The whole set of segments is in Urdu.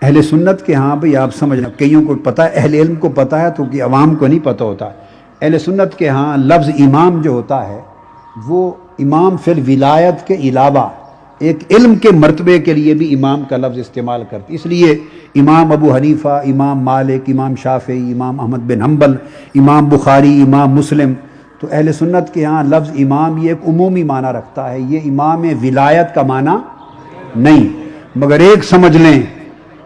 اہل سنت کے ہاں بھئی آپ سمجھنا، کئیوں کو پتہ ہے، اہل علم کو پتہ ہے تو کہ عوام کو نہیں پتہ ہوتا۔ اہل سنت کے ہاں لفظ امام جو ہوتا ہے وہ امام فی الولایت کے علاوہ ایک علم کے مرتبے کے لیے بھی امام کا لفظ استعمال کرتی، اس لیے امام ابو حنیفہ، امام مالک، امام شافعی، امام احمد بن حنبل، امام بخاری، امام مسلم، تو اہل سنت کے ہاں لفظ امام یہ ایک عمومی معنی رکھتا ہے، یہ امام ولایت کا معنی نہیں۔ مگر ایک سمجھ لیں،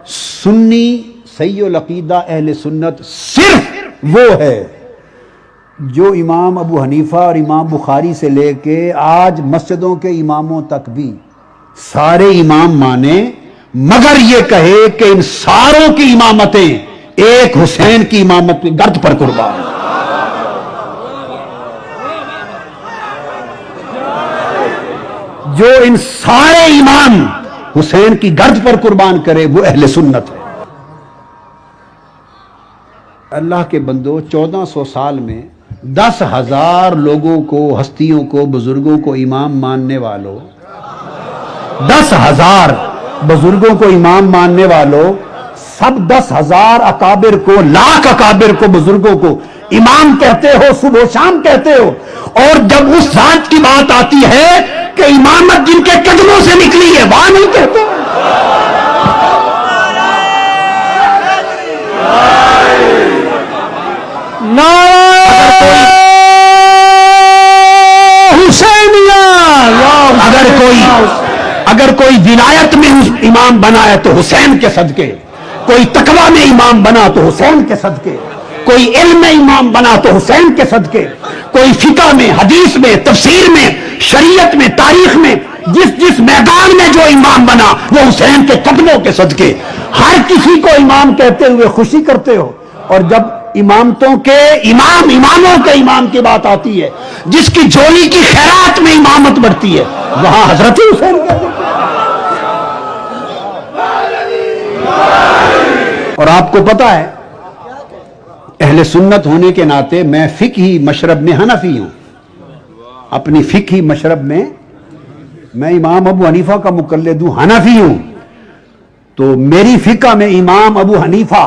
سنی صحیح العقیدہ اہل سنت صرف وہ ہے جو امام ابو حنیفہ اور امام بخاری سے لے کے آج مسجدوں کے اماموں تک بھی سارے امام مانے، مگر یہ کہے کہ ان ساروں کی امامتیں ایک حسین کی امامت کی گرد پر قربان۔ جو ان سارے امام حسین کی گرد پر قربان کرے وہ اہل سنت ہے۔ اللہ کے بندو، 1400 سال میں 10,000 لوگوں کو، ہستیوں کو، بزرگوں کو امام ماننے والوں، 10,000 بزرگوں کو امام ماننے والوں، سب 10,000 اکابر کو، لاکھ اکابر کو، بزرگوں کو امام کہتے ہو، صبح و شام کہتے ہو، اور جب اس ذات کی بات آتی ہے کہ امامت جن کے قدموں سے نکلی ہے وہاں نہیں کہتے۔ اگر کوئی ولایت میں امام بنا ہے تو حسین کے صدقے، کوئی تقوی میں امام بنا تو حسین کے صدقے، کوئی علم میں امام بنا تو حسین کے صدقے، کوئی فقہ میں، حدیث میں، تفسیر میں، شریعت میں، تاریخ میں، جس میدان میں جو امام بنا وہ حسین کے قدموں کے صدقے۔ ہر کسی کو امام کہتے ہوئے خوشی کرتے ہو، اور جب امامتوں کے اماموں کے امام کی بات آتی ہے، جس کی جھولی کی خیرات میں امامت بڑھتی ہے، وہاں حضرت حسین کہتے ہیں۔ اور آپ کو پتا ہے اہل سنت ہونے کے ناطے میں فقہی مشرب میں حنفی ہوں، اپنی فقہی مشرب میں میں امام ابو حنیفہ کا مقلد ہوں، حنفی ہوں، تو میری فقہ میں امام ابو حنیفہ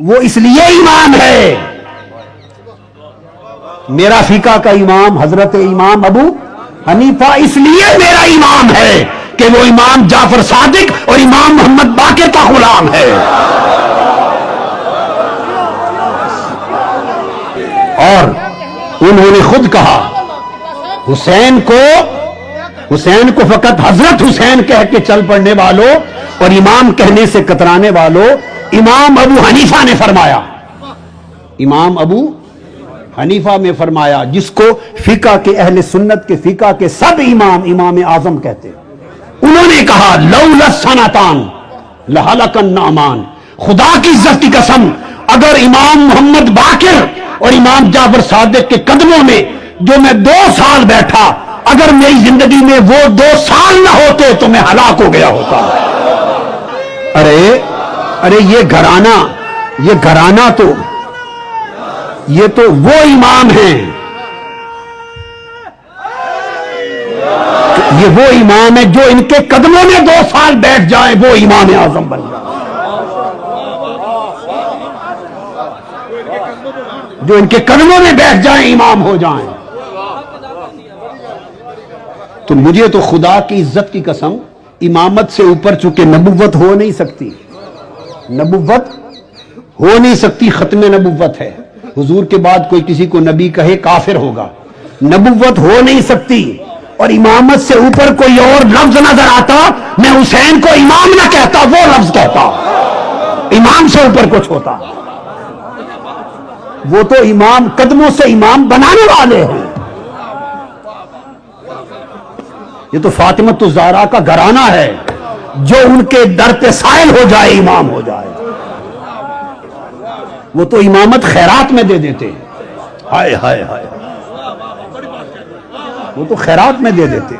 وہ اس لیے امام ہے، میرا فقہ کا امام حضرت امام ابو حنیفہ اس لیے میرا امام ہے کہ وہ امام جعفر صادق اور امام محمد باقر کا غلام ہے۔ اور انہوں نے خود کہا حسین کو فقط حضرت حسین کہہ کے چل پڑنے والوں اور امام کہنے سے کترانے والوں، امام ابو حنیفہ نے فرمایا، امام ابو حنیفہ میں فرمایا، جس کو فقہ کے اہل سنت کے فقہ کے سب امام اعظم کہتے، انہوں نے کہا لولا السنتان لہلک النعمان، خدا کی عزت کی قسم اگر امام محمد باقر اور امام جعفر صادق کے قدموں میں جو میں 2 سال بیٹھا، اگر میری زندگی میں وہ 2 سال نہ ہوتے تو میں ہلاک ہو گیا ہوتا۔ ارے یہ گھرانہ تو یہ تو وہ امام ہیں، یہ وہ امام ہے جو ان کے قدموں میں 2 سال بیٹھ جائیں وہ امام اعظم بن جائے، جو ان کے قدموں میں بیٹھ جائیں امام ہو جائیں۔ تو مجھے تو خدا کی عزت کی قسم امامت سے اوپر چونکہ نبوت ہو نہیں سکتی، نبوت ہو نہیں سکتی، ختم نبوت ہے، حضور کے بعد کوئی کسی کو نبی کہے کافر ہوگا، نبوت ہو نہیں سکتی، اور امامت سے اوپر کوئی اور لفظ نظر آتا میں حسین کو امام نہ کہتا، وہ لفظ کہتا، امام سے اوپر کچھ ہوتا، وہ تو امام قدموں سے امام بنانے والے ہیں، یہ تو فاطمۃ الزہرا کا گھرانہ ہے، جو ان کے در پہ سائل ہو جائے امام ہو جائے، وہ تو امامت خیرات میں دے دیتے، ہائے ہائے ہائے، وہ تو خیرات میں دے دیتے۔